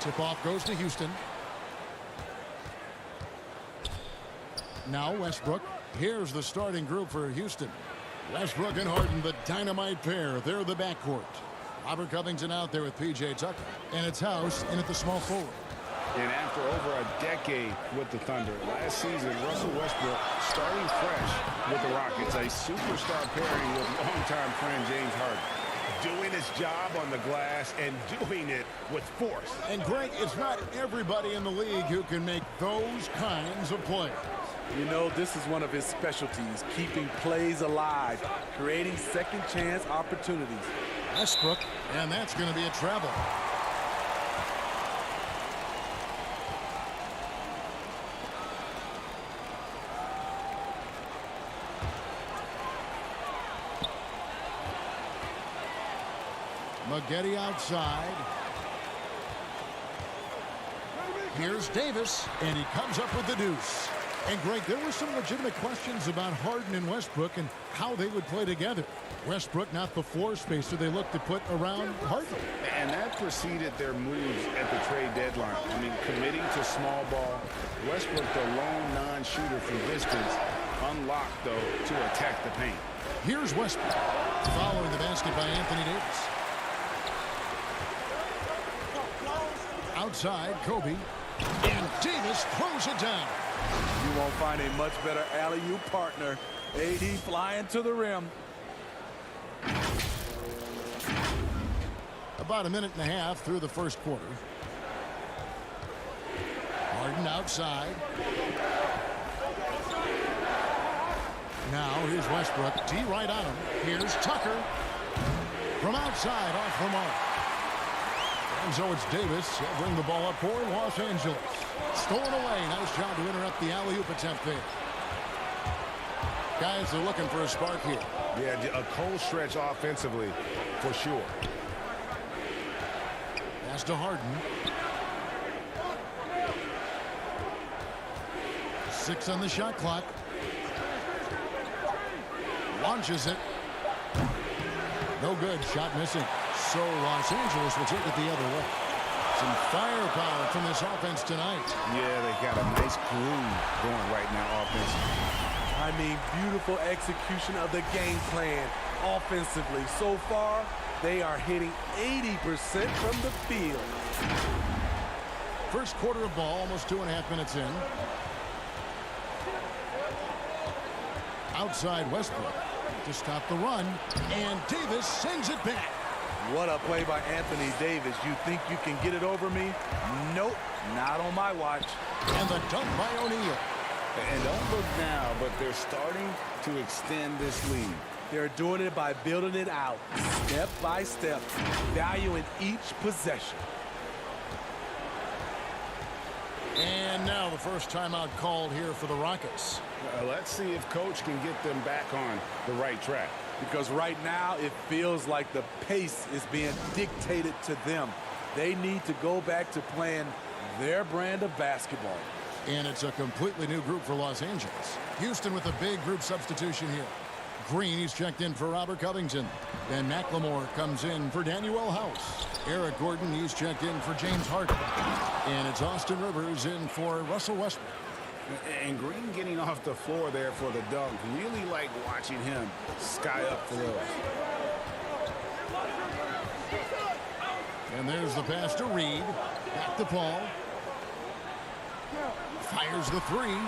Tip-off goes to Houston. Now Westbrook. Here's the starting group for Houston. Westbrook and Harden, the dynamite pair. They're the backcourt. Robert Covington out there with P.J. Tucker. And it's House in at the small forward. And after over a decade with the Thunder, last season, Russell Westbrook starting fresh with the Rockets, a superstar pairing with longtime friend James Harden. Doing his job on the glass and doing it with force. And Greg, it's not everybody in the league who can make those kinds of plays. You know, this is one of his specialties, keeping plays alive, creating second chance opportunities. Westbrook, and that's going to be a travel. Maggette outside. Here's Davis, and he comes up with the deuce. And, Greg, there were some legitimate questions about Harden and Westbrook and how they would play together. Westbrook not the floor spacer they looked to put around Harden. And that preceded their moves at the trade deadline. I mean, committing to small ball. Westbrook, the lone non-shooter from distance, unlocked, though, to attack the paint. Here's Westbrook, following the basket by Anthony Davis. Outside, Kobe. And Davis throws it down. You won't find a much better alley-oop partner. AD flying to the rim. About a minute and a half through the first quarter. Harden outside. Now here's Westbrook. D right on him. Here's Tucker. From outside, off the mark. And so it's Davis. He'll bring the ball up for Los Angeles. Stolen away. Nice job to interrupt the alley-oop attempt there. Guys are looking for a spark here. Yeah, a cold stretch offensively, for sure. Pass to Harden. 6 on the shot clock. Launches it. No good. Shot missing. So Los Angeles will take it the other way. Some firepower from this offense tonight. Yeah, they got a nice groove going right now offensively. I mean, beautiful execution of the game plan offensively. So far, they are hitting 80% from the field. First quarter of ball, almost 2.5 minutes in. Outside Westbrook to stop the run, and Davis sends it back. What a play by Anthony Davis. You think you can get it over me? Nope, not on my watch. And the dunk by O'Neal. And don't look now, but they're starting to extend this lead. They're doing it by building it out, step by step, valuing each possession. And now the first timeout called here for the Rockets. Let's see if Coach can get them back on the right track. Because right now it feels like the pace is being dictated to them. They need to go back to playing their brand of basketball. And it's a completely new group for Los Angeles. Houston with a big group substitution here. Green, he's checked in for Robert Covington. Then McLemore comes in for Daniel House. Eric Gordon, he's checked in for James Harden. And it's Austin Rivers in for Russell Westbrook. And Green getting off the floor there for the dunk. Really like watching him sky up for those. And there's the pass to Reed. Back to Paul. Fires the three.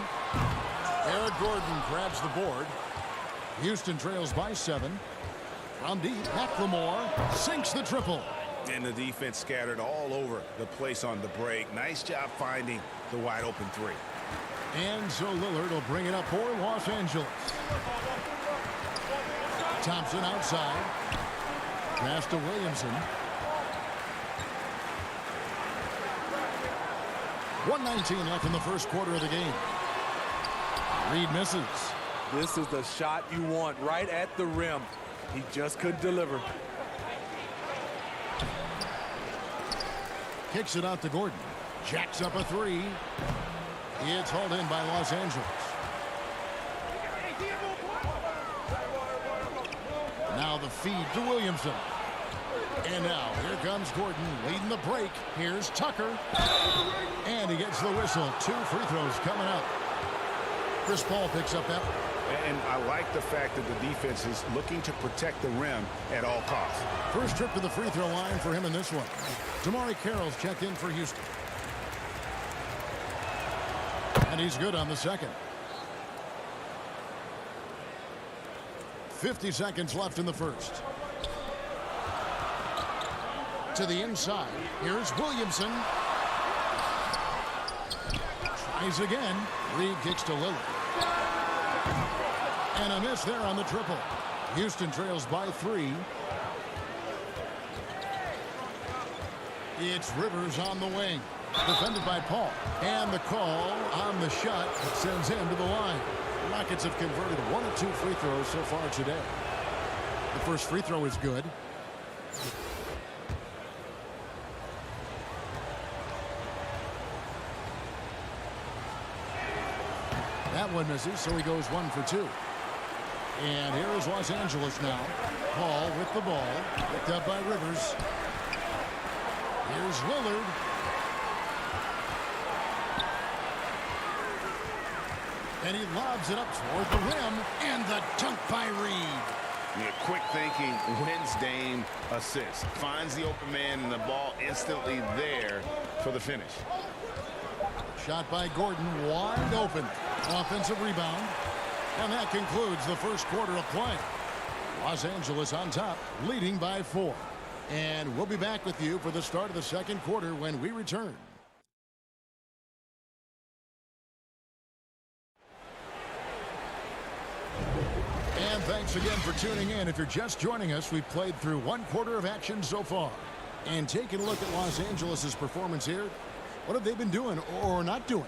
Eric Gordon grabs the board. Houston trails by 7. From deep, McLemore sinks the triple. And the defense scattered all over the place on the break. Nice job finding the wide open three. And so Lillard will bring it up for Los Angeles. Thompson outside. Pass to Williamson. 1:19 left in the first quarter of the game. Reed misses. This is the shot you want right at the rim. He just couldn't deliver. Kicks it out to Gordon. Jacks up a three. It's hauled in by Los Angeles. Now the feed to Williamson. And now, here comes Gordon leading the break. Here's Tucker. And he gets the whistle. 2 free throws coming up. Chris Paul picks up that. And I like the fact that the defense is looking to protect the rim at all costs. First trip to the free throw line for him in this one. Damari Carroll's checked in for Houston. And he's good on the second. 50 seconds left in the first. To the inside. Here's Williamson. Tries again. Reed kicks to Lillard. And a miss there on the triple. Houston trails by 3. It's Rivers on the wing. Defended by Paul. And the call on the shot that sends him to the line. The Rockets have converted 1 of 2 free throws so far today. The first free throw is good. That one misses, so he goes 1 for 2. And here is Los Angeles now. Paul with the ball. Picked up by Rivers. Here's Lillard. And he lobs it up toward the rim. And the dunk by Reed. Yeah, quick thinking wins Dame assist. Finds the open man and the ball instantly there for the finish. Shot by Gordon, wide open. Offensive rebound. And that concludes the first quarter of play. Los Angeles on top, leading by 4. And we'll be back with you for the start of the second quarter when we return. And thanks again for tuning in. If you're just joining us, we've played through 1 quarter of action so far. And taking a look at Los Angeles' performance here, what have they been doing or not doing?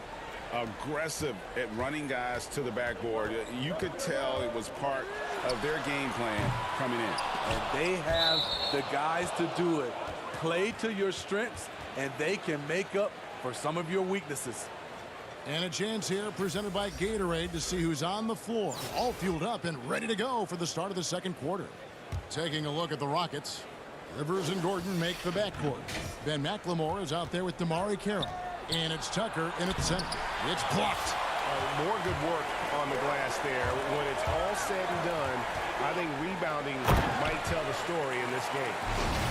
Aggressive at running guys to the backboard. You could tell it was part of their game plan coming in. And they have the guys to do it. Play to your strengths, and they can make up for some of your weaknesses. And a chance here presented by Gatorade to see who's on the floor. All fueled up and ready to go for the start of the second quarter. Taking a look at the Rockets. Rivers and Gordon make the backcourt. Ben McLemore is out there with Damari Carroll. And it's Tucker in at the center. It's blocked. More good work on the glass there. When it's all said and done, I think rebounding might tell the story in this game.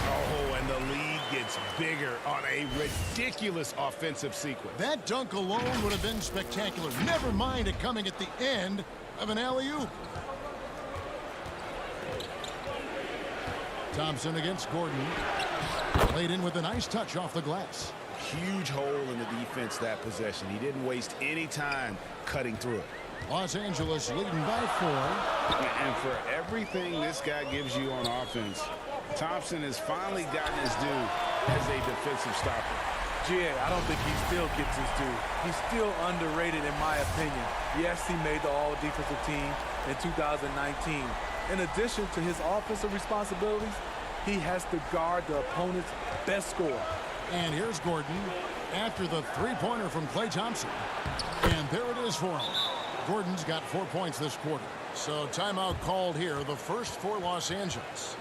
Oh, and the lead gets bigger on a ridiculous offensive sequence. That dunk alone would have been spectacular. Never mind it coming at the end of an alley-oop. Thompson against Gordon. Laid in with a nice touch off the glass. Huge hole in the defense that possession. He didn't waste any time cutting through it. Los Angeles leading by 4. And for everything this guy gives you on offense, Thompson has finally gotten his due as a defensive stopper. G.A., I don't think he still gets his due. He's still underrated in my opinion. Yes, he made the all-defensive team in 2019. In addition to his offensive responsibilities, he has to guard the opponent's best scorer. And here's Gordon after the three-pointer from Klay Thompson. And there it is for him. Gordon's got 4 points this quarter. So timeout called here, the first for Los Angeles.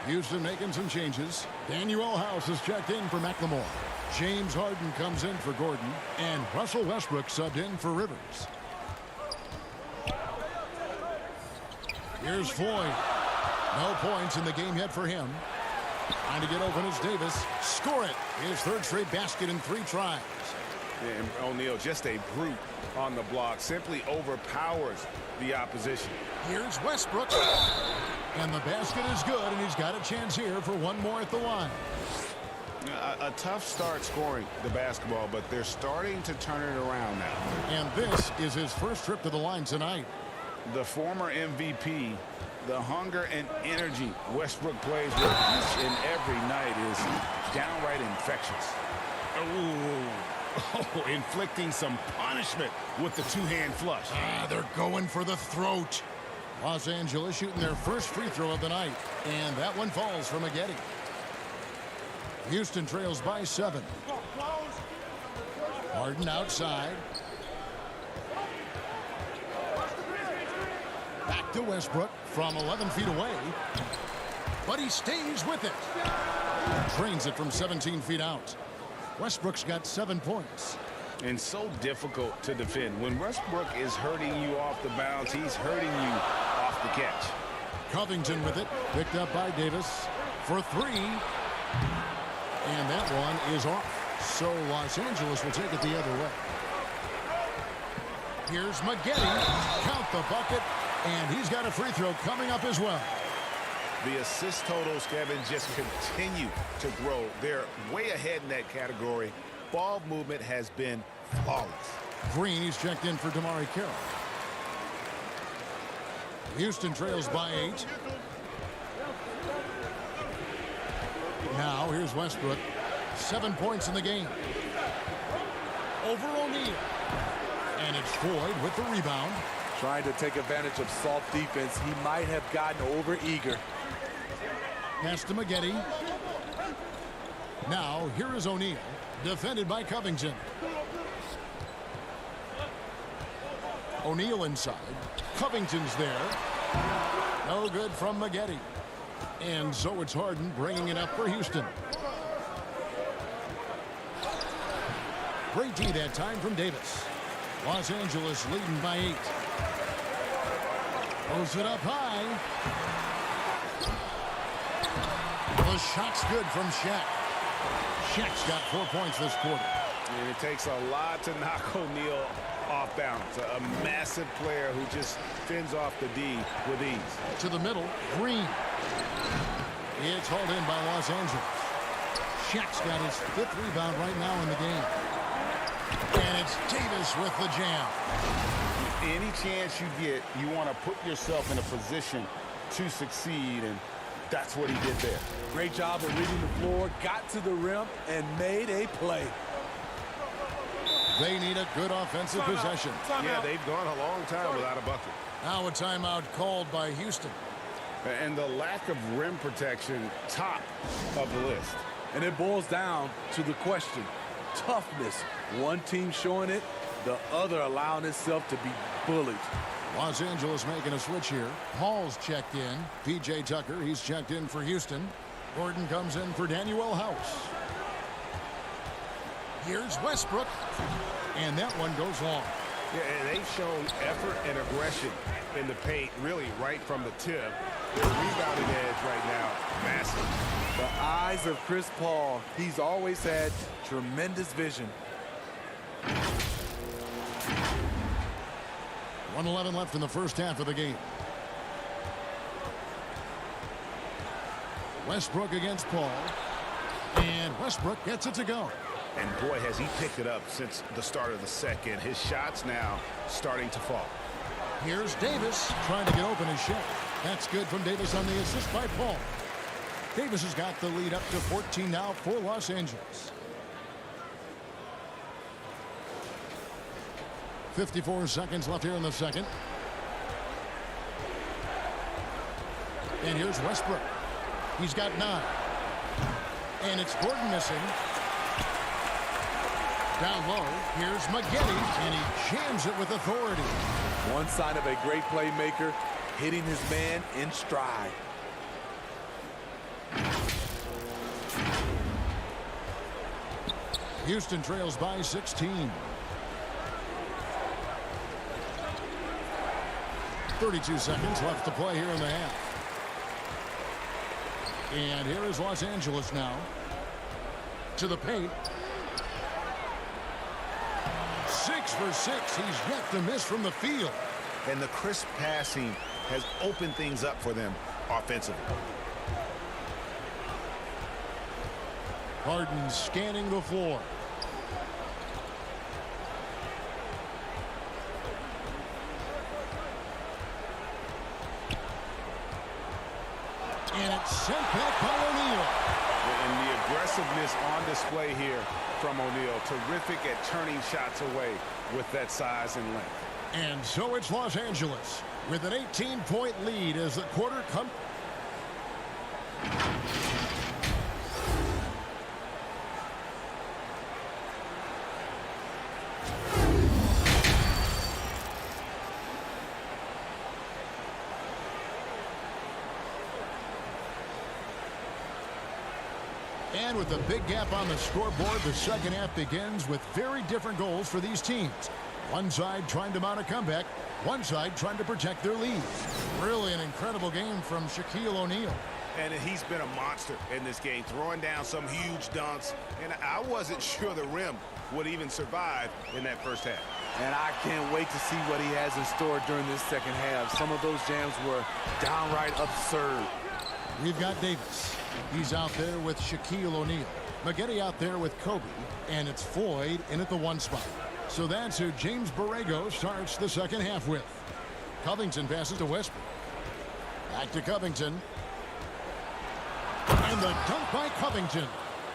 Houston making some changes. Daniel House is checked in for McLemore. James Harden comes in for Gordon. And Russell Westbrook subbed in for Rivers. Here's Floyd. No points in the game yet for him. Trying to get open is Davis. Score it. His 3rd straight basket in 3 tries. And O'Neal, just a brute on the block, simply overpowers the opposition. Here's Westbrook. And the basket is good, and he's got a chance here for 1 more at the line. A tough start scoring the basketball, but they're starting to turn it around now. And this is his first trip to the line tonight. The former MVP, the hunger and energy Westbrook plays with each and every night is downright infectious. Oh, inflicting some punishment with the 2-hand flush. They're going for the throat. Los Angeles shooting their first free throw of the night. And that one falls from Ageti. Houston trails by 7. Harden outside. Back to Westbrook from 11 feet away. But he stays with it. Drains it from 17 feet out. Westbrook's got 7 points. And so difficult to defend. When Westbrook is hurting you off the bounce, he's hurting you off the catch. Covington with it. Picked up by Davis for 3. And that one is off. So Los Angeles will take it the other way. Here's Maggette. Count the bucket. And he's got a free throw coming up as well. The assist totals, Kevin, just continue to grow. They're way ahead in that category. Ball movement has been flawless. Green, he's checked in for Damari Carroll. Houston trails by 8. Now here's Westbrook. 7 points in the game. Over O'Neal. And it's Floyd with the rebound. Trying to take advantage of soft defense. He might have gotten over-eager. Pass to Maggette. Now here is O'Neal. Defended by Covington. O'Neal inside. Covington's there. No good from Maggette. And so it's Harden bringing it up for Houston. Great D that time from Davis. Los Angeles leading by 8. Throws it up high. The shot's good from Shaq. Shaq's got 4 points this quarter. And it takes a lot to knock O'Neal off balance. A massive player who just fends off the D with ease. To the middle, Green. It's hauled in by Los Angeles. Shaq's got his 5th rebound right now in the game. And it's Davis with the jam. Any chance you get, you want to put yourself in a position to succeed, and that's what he did there. Great job of reading the floor, got to the rim, and made a play. They need a good offensive possession. Yeah, they've gone a long time without a bucket. Now a timeout called by Houston. And the lack of rim protection, top of the list. And it boils down to the question, toughness. One team showing it, the other allowing itself to be bullied. Los Angeles making a switch here. Hall's checked in. P.J. Tucker, he's checked in for Houston. Gordon comes in for Daniel House. Here's Westbrook. And that one goes long. Yeah, and they've shown effort and aggression in the paint, really right from the tip. Their rebounding edge right now, massive. The eyes of Chris Paul. He's always had tremendous vision. 1:11 left in the first half of the game. Westbrook against Paul. And Westbrook gets it to go. And boy, has he picked it up since the start of the second. His shots now starting to fall. Here's Davis trying to get open his shot. That's good from Davis on the assist by Paul. Davis has got the lead up to 14 now for Los Angeles. 54 seconds left here in the second. And here's Westbrook. He's got 9. And it's Gordon missing. Down low, here's Maggette, and he jams it with authority. One sign of a great playmaker, hitting his man in stride. Houston trails by 16. 32 seconds left to play here in the half. And here is Los Angeles now. To the paint. 6 for 6. He's yet to miss from the field. And the crisp passing has opened things up for them offensively. Harden scanning the floor. And it's sent back by O'Neal. And the aggressiveness on display here from O'Neal. Terrific at turning shots away with that size and length. And so it's Los Angeles with an 18-point lead as the quarter comes. And with a big gap on the scoreboard, the second half begins with very different goals for these teams. One side trying to mount a comeback, one side trying to protect their lead. Really an incredible game from Shaquille O'Neal. And he's been a monster in this game, throwing down some huge dunks. And I wasn't sure the rim would even survive in that first half. And I can't wait to see what he has in store during this second half. Some of those jams were downright absurd. We've got Davis. He's out there with Shaquille O'Neal. Maggette out there with Kobe. And it's Floyd in at the 1 spot. So that's who James Borrego starts the second half with. Covington passes to Westbrook. Back to Covington. And the dunk by Covington.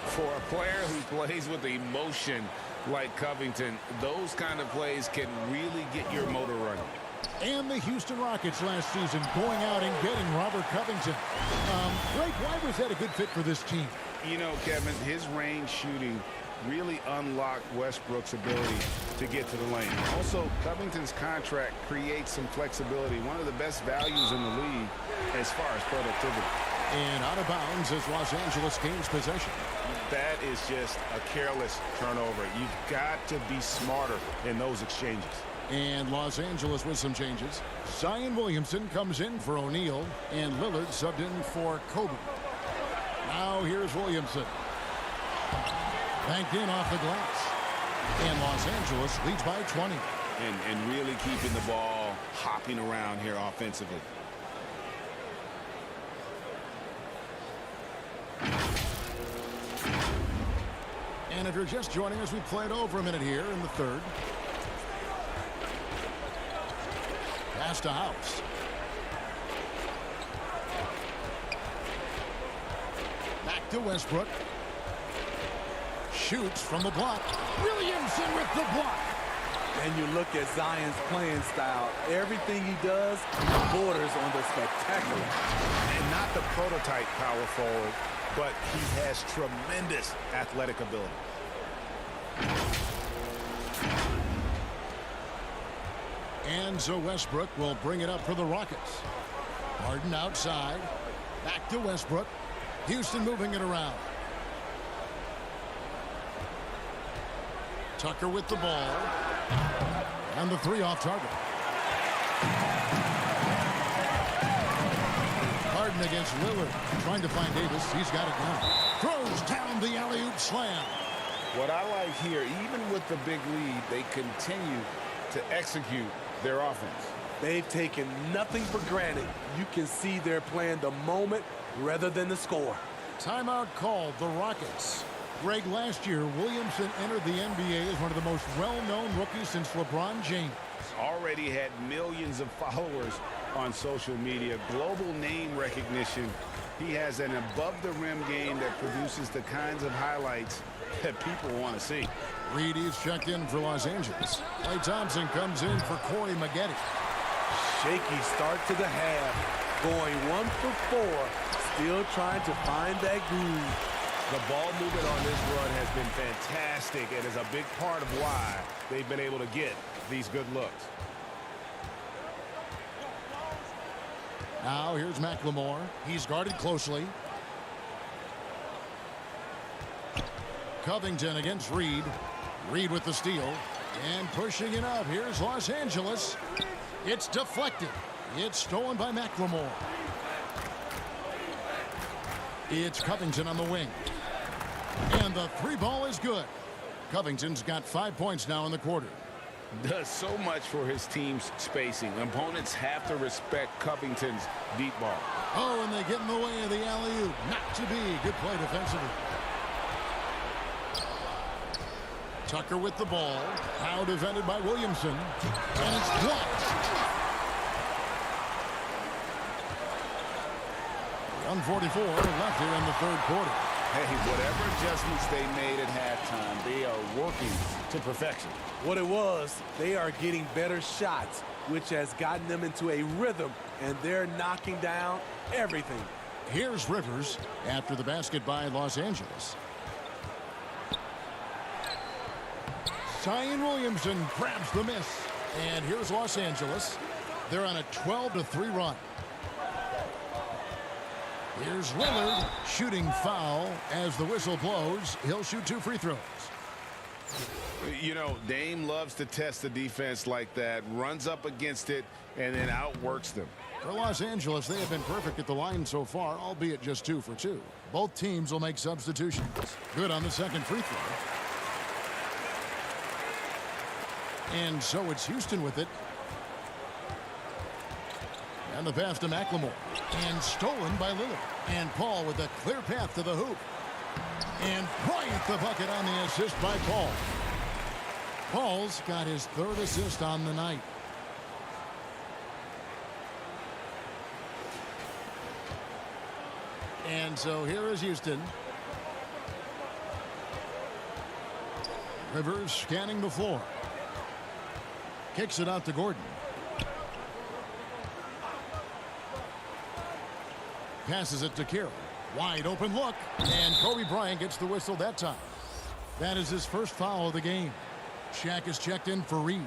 For a player who plays with emotion like Covington, those kind of plays can really get your motor running. And the Houston Rockets last season going out and getting Robert Covington. Greg, why was that a good fit for this team? You know, Kevin, his range shooting really unlocked Westbrook's ability to get to the lane. Also, Covington's contract creates some flexibility, one of the best values in the league as far as productivity. And out of bounds as Los Angeles gains possession. That is just a careless turnover. You've got to be smarter in those exchanges. And Los Angeles with some changes. Zion Williamson comes in for O'Neal, and Lillard subbed in for Kobe. Now here's Williamson. Banked in off the glass. And Los Angeles leads by 20. And really keeping the ball hopping around here offensively. And if you're just joining us, we played over a minute here in the third. Pass to House. Back to Westbrook. Shoots from the block. Williamson with the block. And you look at Zion's playing style. Everything he does borders on the spectacular. And not the prototype power forward, but he has tremendous athletic ability. And so Westbrook will bring it up for the Rockets. Harden outside. Back to Westbrook. Houston moving it around. Tucker with the ball. And the 3 off target. Harden against Lillard. Trying to find Davis. He's got it now. Throws down the alley-oop slam. What I like here, even with the big lead, they continue to execute their offense. They've taken nothing for granted. You can see they're playing the moment rather than the score. Timeout called, the Rockets. Greg, last year, Williamson entered the NBA as one of the most well-known rookies since LeBron James. Already had millions of followers on social media, global name recognition. He has an above-the-rim game that produces the kinds of highlights that people want to see. Reed is checked in for Los Angeles. Klay Thompson comes in for Corey Maggette. Shaky start to the half. Going 1 for 4. Still trying to find that groove. The ball movement on this run has been fantastic and is a big part of why they've been able to get these good looks. Now here's McLemore. He's guarded closely. Covington against Reed. Reed with the steal. And pushing it up. Here's Los Angeles. It's deflected. It's stolen by McLemore. It's Covington on the wing. And the 3 ball is good. Covington's got 5 points now in the quarter. Does so much for his team's spacing. Opponents have to respect Covington's deep ball. Oh, and they get in the way of the alley-oop. Not to be. Good play defensively. Tucker with the ball. Now defended by Williamson. And it's blocked. 1:44 left here in the third quarter. Hey, whatever adjustments they made at halftime, they are working to perfection. What it was, they are getting better shots, which has gotten them into a rhythm, and they're knocking down everything. Here's Rivers after the basket by Los Angeles. Zion Williamson grabs the miss. And here's Los Angeles. They're on a 12-3 run. Here's Lillard shooting foul as the whistle blows. He'll shoot 2 free throws. You know, Dame loves to test the defense like that, runs up against it, and then outworks them. For Los Angeles, they have been perfect at the line so far, albeit just 2 for 2. Both teams will make substitutions. Good on the second free throw. And so it's Houston with it. And the pass to McLemore. And stolen by Lillard. And Paul with a clear path to the hoop. And Bryant the bucket on the assist by Paul. Paul's got his 3rd assist on the night. And so here is Houston. Rivers scanning the floor. Kicks it out to Gordon. Passes it to Carroll. Wide open look. And Kobe Bryant gets the whistle that time. That is his first foul of the game. Shaq is checked in for Reed.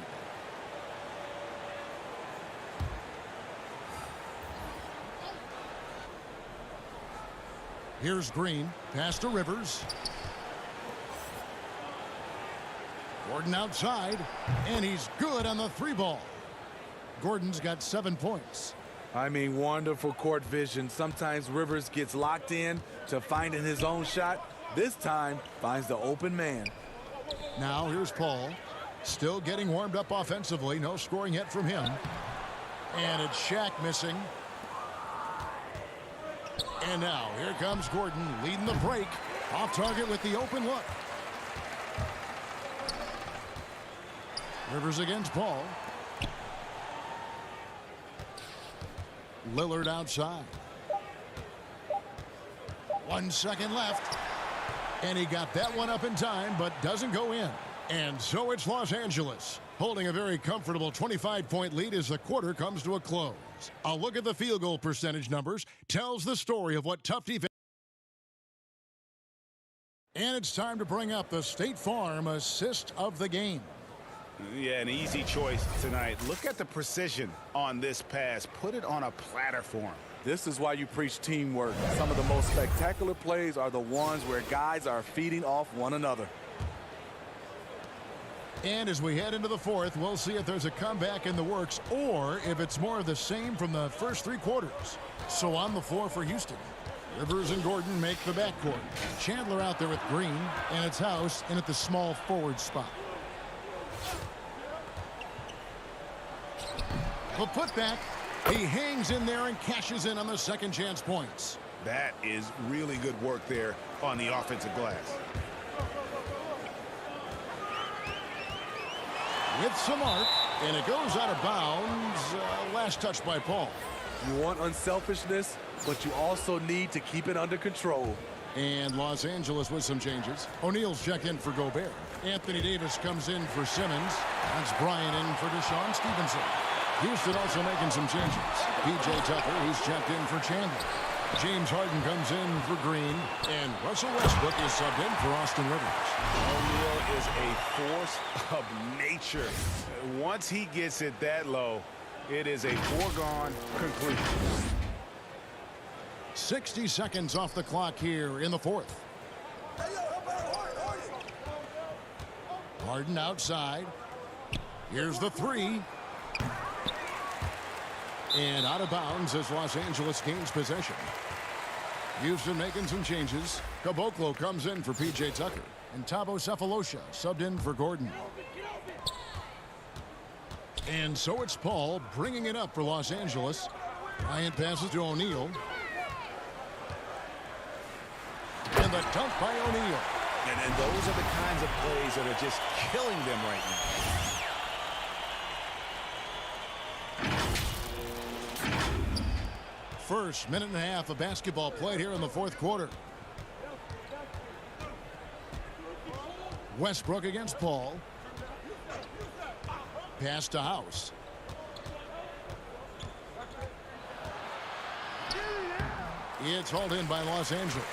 Here's Green. Pass to Rivers. Gordon outside. And he's good on the 3 ball. Gordon's got 7 points. I mean, wonderful court vision. Sometimes Rivers gets locked in to finding his own shot. This time, finds the open man. Now here's Paul. Still getting warmed up offensively. No scoring yet from him. And it's Shaq missing. And now here comes Gordon leading the break. Off target with the open look. Rivers against Paul. Lillard outside. 1 second left. And he got that one up in time, but doesn't go in. And so it's Los Angeles, holding a very comfortable 25-point lead as the quarter comes to a close. A look at the field goal percentage numbers tells the story of what tough defense. And it's time to bring up the State Farm assist of the game. Yeah, an easy choice tonight. Look at the precision on this pass. Put it on a platter for him. This is why you preach teamwork. Some of the most spectacular plays are the ones where guys are feeding off one another. And as we head into the 4th, we'll see if there's a comeback in the works or if it's more of the same from the first 3 quarters. So on the floor for Houston, Rivers and Gordon make the backcourt. Chandler out there with Green, and it's House in at the small forward spot. The putback, he hangs in there and cashes in on the second chance points. That is really good work there on the offensive glass. With some arc, and it goes out of bounds. Last touch by Paul. You want unselfishness, but you also need to keep it under control. And Los Angeles with some changes. O'Neal's checked in for Gobert. Anthony Davis comes in for Simmons. That's Bryant in for Deshaun Stevenson. Houston also making some changes. P.J. Tucker, he's checked in for Chandler. James Harden comes in for Green. And Russell Westbrook is subbed in for Austin Rivers. O'Neal is a force of nature. Once he gets it that low, it is a foregone conclusion. 60 seconds off the clock here in the 4th. Harden outside. Here's the 3. And out of bounds as Los Angeles gains possession. Houston making some changes. Caboclo comes in for P.J. Tucker. And Thabo Cephalosha subbed in for Gordon. And so it's Paul bringing it up for Los Angeles. Bryant passes to O'Neal. And the dunk by O'Neal. And those are the kinds of plays that are just killing them right now. First minute and a half of basketball played here in the 4th quarter. Westbrook against Paul. Pass to House. It's hauled in by Los Angeles.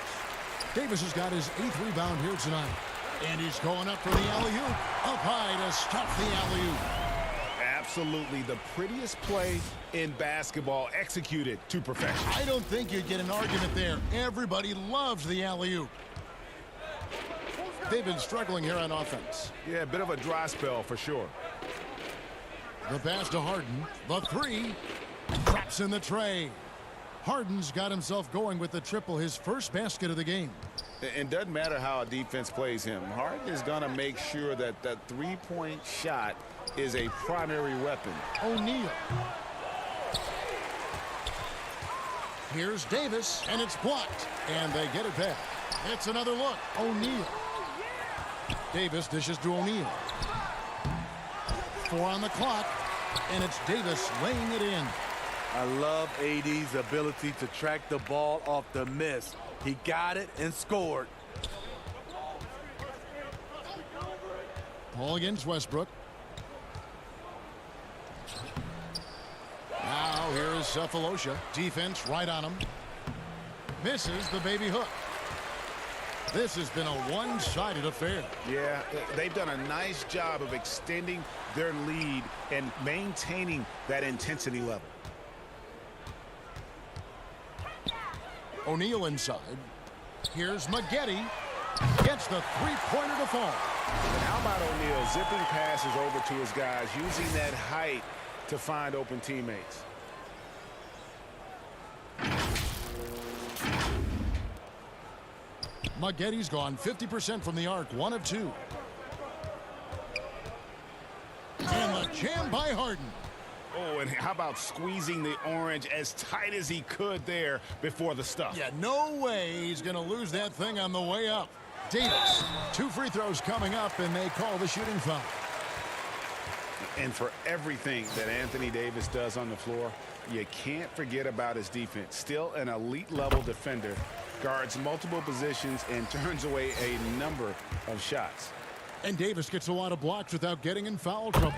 Davis has got his 8th rebound here tonight. And he's going up for the alley-oop. Up high to stop the alley-oop. absolutely the prettiest play in basketball executed to perfection. I don't think you'd get an argument there. Everybody loves the alley-oop. They've been struggling here on offense. Yeah, a bit of a dry spell for sure. The pass to Harden. The three. Drops in the tray. Harden's got himself going with the triple, his first basket of the game. It doesn't matter how a defense plays him. Harden is going to make sure that that three-point shot is a primary weapon. O'Neal. Here's Davis, and it's blocked. And they get it back. It's another look. O'Neal. Davis dishes to O'Neal. 4 on the clock, and it's Davis laying it in. I love AD's ability to track the ball off the miss. He got it and scored. Ball against Westbrook. Now here is Cephalosha. Defense right on him. Misses the baby hook. This has been a one-sided affair. Yeah, they've done a nice job of extending their lead and maintaining that intensity level. O'Neal inside. Here's Maggette. Gets the three-pointer to fall. And how about O'Neal zipping passes over to his guys, using that height to find open teammates? Maggette's gone 50% from the arc, 1 of 2. And the jam by Harden. Oh, and how about squeezing the orange as tight as he could there before the stuff? Yeah, no way he's going to lose that thing on the way up. Davis, 2 free throws coming up, and they call the shooting foul. And for everything that Anthony Davis does on the floor, you can't forget about his defense. Still an elite-level defender, guards multiple positions, and turns away a number of shots. And Davis gets a lot of blocks without getting in foul trouble.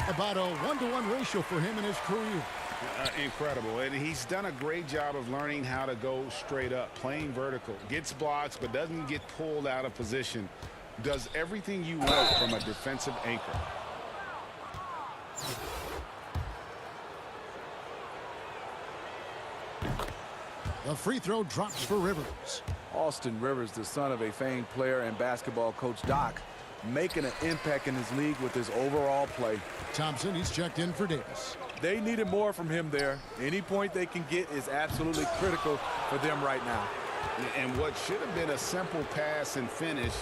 About a 1-to-1 ratio for him in his career. Incredible. And he's done a great job of learning how to go straight up, playing vertical. Gets blocks, but doesn't get pulled out of position. Does everything you want from a defensive anchor. The free throw drops for Rivers. Austin Rivers, the son of a famed player and basketball coach Doc, making an impact in his league with his overall play. Thompson, he's checked in for Davis. They needed more from him there. Any point they can get is absolutely critical for them right now. And what should have been a simple pass and finish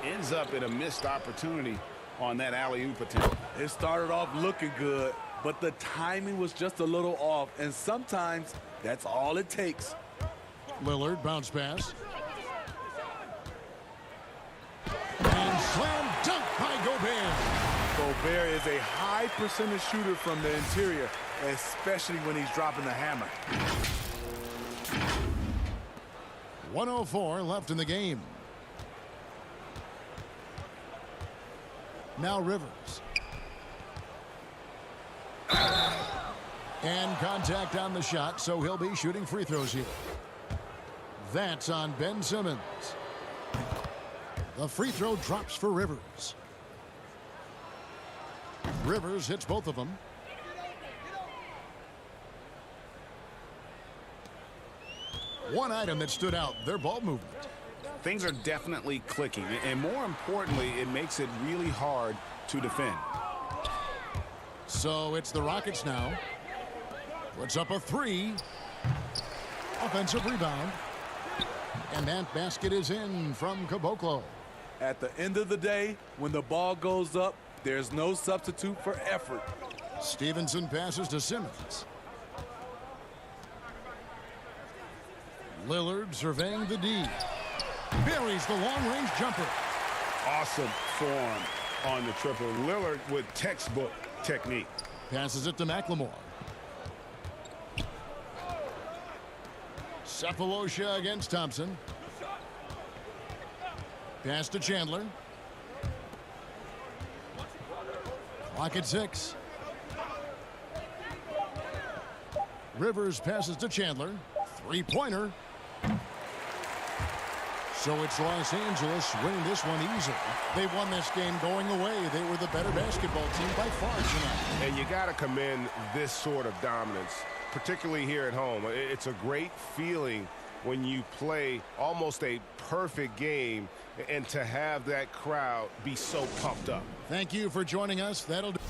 ends up in a missed opportunity on that alley-oop attempt. It started off looking good, but the timing was just a little off, and sometimes that's all it takes. Lillard, bounce pass. And slam dunk by Gobert. Gobert is a high percentage shooter from the interior, especially when he's dropping the hammer. 1:04 left in the game. Now Rivers. And contact on the shot, so he'll be shooting free throws here. That's on Ben Simmons. The free throw drops for Rivers. Rivers hits both of them. One item that stood out, their ball movement. Things are definitely clicking, and more importantly, it makes it really hard to defend. So it's the Rockets now. Puts up a 3. Offensive rebound. And that basket is in from Caboclo. At the end of the day, when the ball goes up, there's no substitute for effort. Stevenson passes to Simmons. Lillard surveying the D. Buries the long-range jumper. Awesome form on the triple. Lillard with textbook technique. Passes it to McLemore. Cephalosha against Thompson. Pass to Chandler. Clock at 6. Rivers passes to Chandler. Three-pointer. So it's Los Angeles winning this one easily. They won this game going away. They were the better basketball team by far tonight. And you got to commend this sort of dominance, particularly here at home. It's a great feeling when you play almost a perfect game and to have that crowd be so pumped up. Thank you for joining us. That'll do.